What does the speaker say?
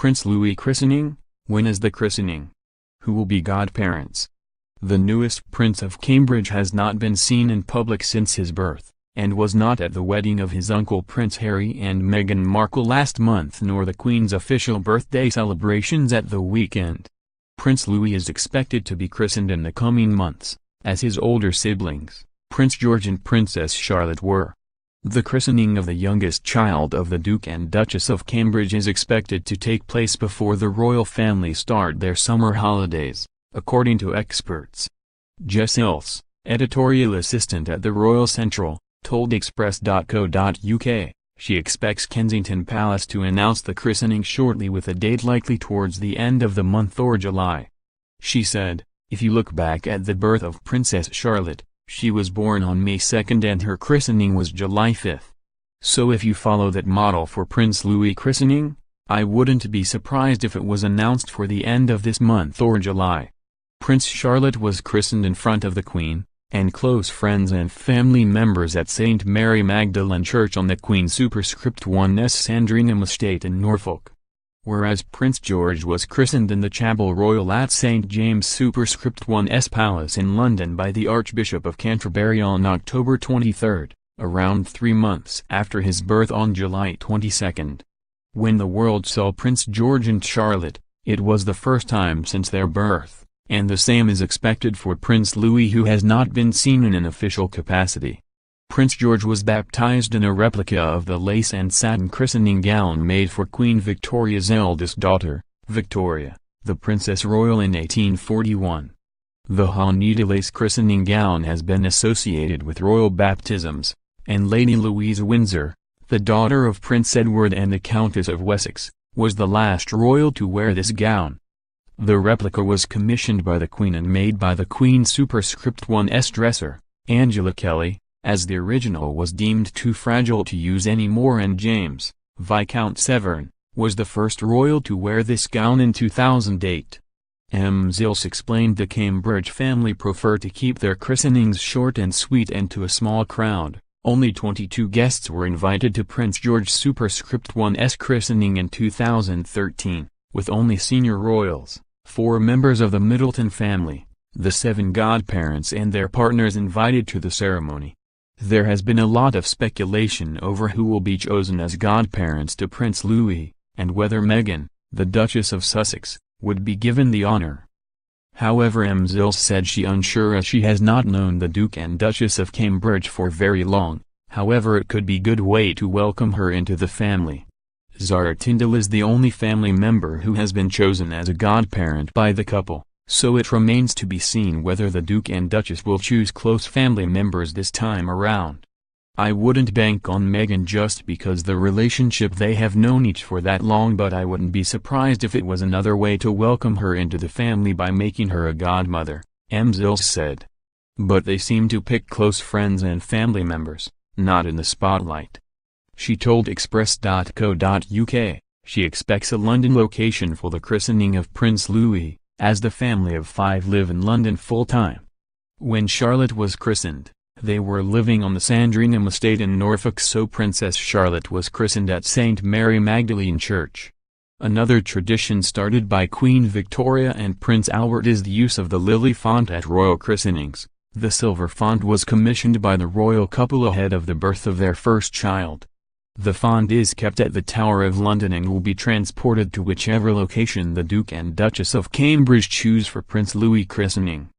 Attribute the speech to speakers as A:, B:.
A: Prince Louis christening? When is the christening? Who will be godparents? The newest Prince of Cambridge has not been seen in public since his birth, and was not at the wedding of his uncle Prince Harry and Meghan Markle last month nor the Queen's official birthday celebrations at the weekend. Prince Louis is expected to be christened in the coming months, as his older siblings, Prince George and Princess Charlotte were. The christening of the youngest child of the Duke and Duchess of Cambridge is expected to take place before the royal family start their summer holidays, according to experts. Jess Ilse, editorial assistant at the Royal Central, told Express.co.uk, she expects Kensington Palace to announce the christening shortly with a date likely towards the end of the month or July. She said, "If you look back at the birth of Princess Charlotte, she was born on May 2nd and her christening was July 5th. So if you follow that model for Prince Louis christening, I wouldn't be surprised if it was announced for the end of this month or July." Prince Charlotte was christened in front of the Queen, and close friends and family members at St. Mary Magdalene Church on the Queen Superscript 1's Sandringham Estate in Norfolk. Whereas Prince George was christened in the Chapel Royal at St. James Superscript 1's Palace in London by the Archbishop of Canterbury on October 23, around 3 months after his birth on July 22. When the world saw Prince George and Charlotte, it was the first time since their birth, and the same is expected for Prince Louis, who has not been seen in an official capacity. Prince George was baptized in a replica of the lace and satin christening gown made for Queen Victoria's eldest daughter, Victoria, the Princess Royal in 1841. The Haneda lace christening gown has been associated with royal baptisms, and Lady Louise Windsor, the daughter of Prince Edward and the Countess of Wessex, was the last royal to wear this gown. The replica was commissioned by the Queen and made by the Queen Superscript 1's dresser, Angela Kelly, as the original was deemed too fragile to use anymore, and James, Viscount Severn, was the first royal to wear this gown in 2008. Ilse explained the Cambridge family prefer to keep their christenings short and sweet and to a small crowd. Only 22 guests were invited to Prince George Superscript 1's christening in 2013, with only senior royals, 4 members of the Middleton family, the 7 godparents and their partners invited to the ceremony. There has been a lot of speculation over who will be chosen as godparents to Prince Louis, and whether Meghan, the Duchess of Sussex, would be given the honor. However, Ilse said she unsure, as she has not known the Duke and Duchess of Cambridge for very long. However, it could be good way to welcome her into the family. Zara Tindall is the only family member who has been chosen as a godparent by the couple, so it remains to be seen whether the Duke and Duchess will choose close family members this time around. I wouldn't bank on Meghan just because the relationship they have known each for that long, but I wouldn't be surprised if it was another way to welcome her into the family by making her a godmother, Ilse said. But they seem to pick close friends and family members, not in the spotlight. She told Express.co.uk, she expects a London location for the christening of Prince Louis, as the family of 5 live in London full-time. When Charlotte was christened, they were living on the Sandringham estate in Norfolk, so Princess Charlotte was christened at St. Mary Magdalene Church. Another tradition started by Queen Victoria and Prince Albert is the use of the lily font at royal christenings. The silver font was commissioned by the royal couple ahead of the birth of their first child. The font is kept at the Tower of London and will be transported to whichever location the Duke and Duchess of Cambridge choose for Prince Louis christening.